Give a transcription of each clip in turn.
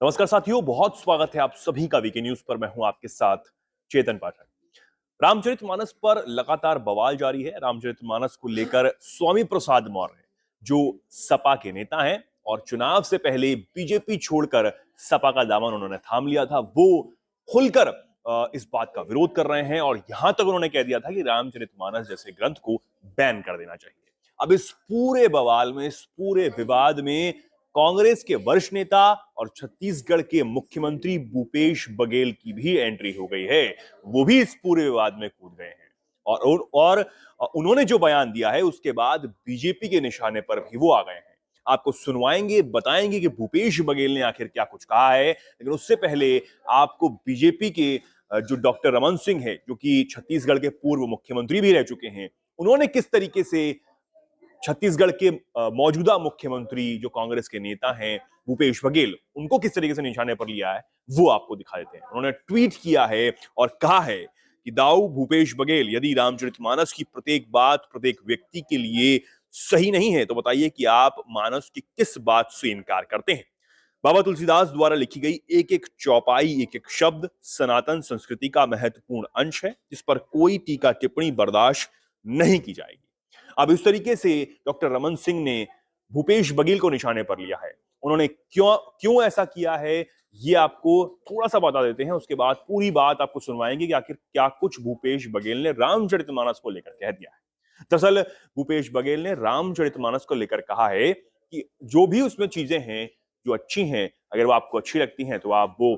नमस्कार साथियों, बहुत स्वागत है आप सभी का वीके न्यूज पर। मैं हूं आपके साथ चेतन पाठक। रामचरितमानस पर लगातार बवाल जारी है। रामचरितमानस को लेकर स्वामी प्रसाद मौर्य, जो सपा के नेता हैं और चुनाव से पहले बीजेपी छोड़कर सपा का दामन उन्होंने थाम लिया था, वो खुलकर इस बात का विरोध कर रहे हैं और यहां तक उन्होंने कह दिया था कि रामचरितमानस जैसे ग्रंथ को बैन कर देना चाहिए। अब इस पूरे बवाल में, इस पूरे विवाद में कांग्रेस के वरिष्ठ नेता और छत्तीसगढ़ के मुख्यमंत्री भूपेश बघेल की भी एंट्री हो गई है। वो भी इस पूरे विवाद में कूद गए हैं और उन्होंने जो बयान दिया है उसके बाद बीजेपी के निशाने पर भी वो आ गए हैं। आपको सुनवाएंगे, बताएंगे कि भूपेश बघेल ने आखिर क्या कुछ कहा है, लेकिन उससे पहले आपको बीजेपी के जो डॉक्टर रमन सिंह है, जो कि छत्तीसगढ़ के पूर्व मुख्यमंत्री भी रह चुके हैं, उन्होंने किस तरीके से छत्तीसगढ़ के मौजूदा मुख्यमंत्री जो कांग्रेस के नेता हैं भूपेश बघेल, उनको किस तरीके से निशाने पर लिया है वो आपको दिखा देते हैं। उन्होंने ट्वीट किया है और कहा है कि दाऊ भूपेश बघेल, यदि रामचरितमानस की प्रत्येक बात प्रत्येक व्यक्ति के लिए सही नहीं है तो बताइए कि आप मानस की किस बात से इनकार करते हैं। बाबा तुलसीदास द्वारा लिखी गई एक एक चौपाई, एक एक शब्द सनातन संस्कृति का महत्वपूर्ण अंश है, जिस पर कोई टीका टिप्पणी बर्दाश्त नहीं की जाएगी। अब इस तरीके से डॉक्टर रमन सिंह ने भूपेश बघेल को निशाने पर लिया है। उन्होंने क्यों क्यों ऐसा किया है ये आपको थोड़ा सा बता देते हैं, उसके बाद पूरी बात आपको सुनवाएंगे कि आखिर क्या कुछ भूपेश बघेल ने रामचरितमानस को लेकर कह दिया है। दरअसल भूपेश बघेल ने रामचरितमानस को लेकर कहा है कि जो भी उसमें चीजें हैं जो अच्छी हैं, अगर वो आपको अच्छी लगती हैं तो आप वो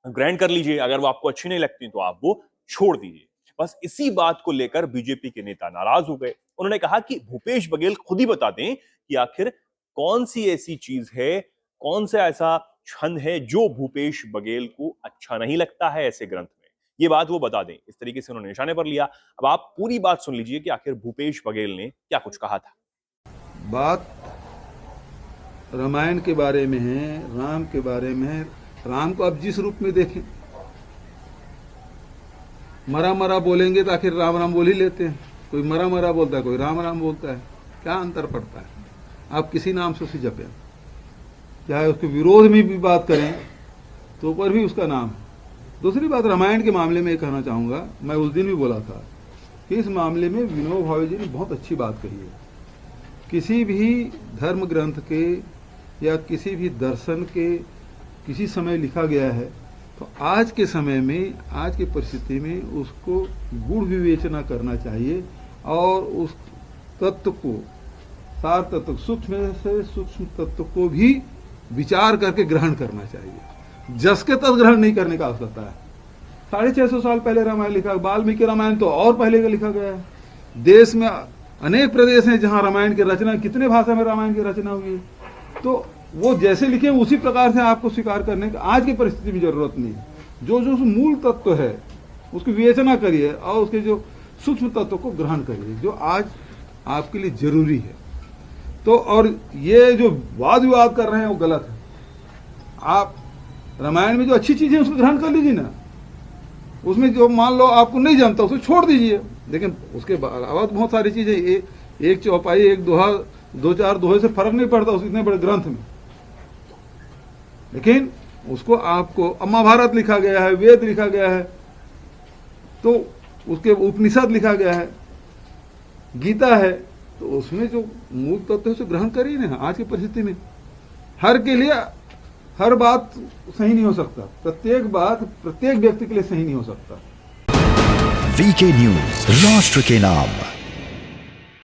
ग्रहण कर लीजिए, अगर वो आपको अच्छी नहीं लगती तो आप वो छोड़ दीजिए। बस इसी बात को लेकर बीजेपी के नेता नाराज हो गए। उन्होंने कहा कि भूपेश बघेल खुद ही बता दें कि आखिर कौन सी ऐसी चीज है, कौन सा ऐसा छंद है जो भूपेश बघेल को अच्छा नहीं लगता है ऐसे ग्रंथ में। ये बात वो बता दें। इस तरीके से उन्होंने निशाने पर लिया। अब आप पूरी बात सुन लीजिए कि आखिर भूपेश बघेल ने क्या कुछ कहा था। बात रामायण के बारे में है, राम के बारे में है। राम को आप जिस रूप में देखें, मरा मरा बोलेंगे तो आखिर राम राम बोल ही लेते हैं। कोई मरा मरा बोलता है, कोई राम राम बोलता है। क्या अंतर पड़ता है? आप किसी नाम से उसे जपें, चाहे उसके विरोध में भी बात करें तो पर भी उसका नाम है। दूसरी बात, रामायण के मामले में कहना चाहूँगा, मैं उस दिन भी बोला था कि इस मामले में विनोबा भावे जी ने बहुत अच्छी बात कही है। किसी भी धर्म ग्रंथ के या किसी भी दर्शन के किसी समय लिखा गया है तो आज के समय में, आज की परिस्थिति में उसको गूढ़ विवेचना करना चाहिए और उस तत्व को, सार तत्व, सूक्ष्म से सूक्ष्म तत्व को भी विचार करके ग्रहण करना चाहिए। जस के तस ग्रहण नहीं करने का आवश्यकता है। 650 साल पहले रामायण लिखा, वाल्मीकि रामायण तो और पहले का लिखा गया है। देश में अनेक प्रदेश हैं जहां रामायण की रचना, कितने भाषा में रामायण की रचना हुई है। तो वो जैसे लिखे उसी प्रकार से आपको स्वीकार करने की आज की परिस्थिति में जरूरत नहीं है। जो जो मूल तत्व है उसकी विवेचना करिए और उसके जो सूक्ष्म तत्व को ग्रहण करिए, जो आज आपके लिए जरूरी है। तो और ये जो वाद विवाद कर रहे हैं वो गलत है। आप रामायण में जो अच्छी चीजें उसको ग्रहण कर लीजिए ना, उसमें जो मान लो आपको नहीं जानता उसे छोड़ दीजिए। लेकिन उसके अलावा बहुत सारी चीजें, एक चौपाई, एक दोहा, दो चार दोहे से फर्क नहीं पड़ता उस इतने बड़े ग्रंथ में। लेकिन उसको आपको, महाभारत लिखा गया है, वेद लिखा गया है, तो उसके उपनिषद लिखा गया है, गीता है, तो उसमें जो मूल तत्व है उसे ग्रहण करिए ना। आज की परिस्थिति में हर के लिए हर बात सही नहीं हो सकता, प्रत्येक बात प्रत्येक व्यक्ति के लिए सही नहीं हो सकता। वीके न्यूज, राष्ट्र के नाम।